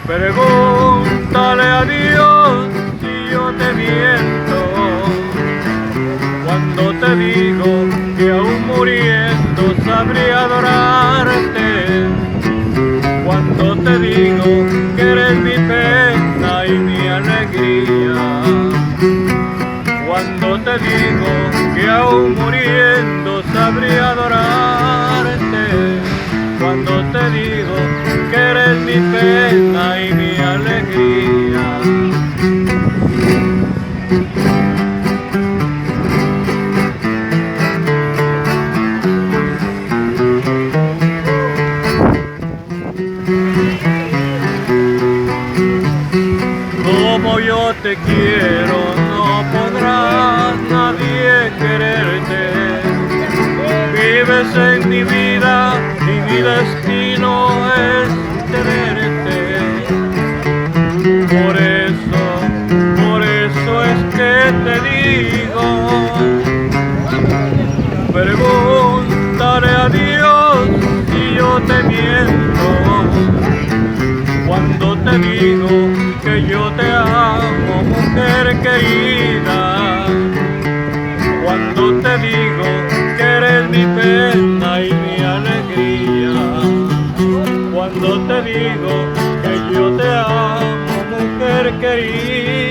Pregúntale a Dios si yo te miento cuando te digo que aún muriendo sabría adorarte, cuando te digo que eres mi pena y mi alegría, cuando te digo que aún muriendo sabría adorarte, cuando te digo que eres mi pena y mi alegría. Como yo te quiero, no podrá nadie quererte. Vives en mi vida y mi destino es tenerte. Por eso es que te digo, pregúntale a Dios si yo te miento cuando te digo que yo te amo, mujer querida, cuando te digo que eres mi pena y mi alegría, cuando te digo que yo te amo, mujer querida.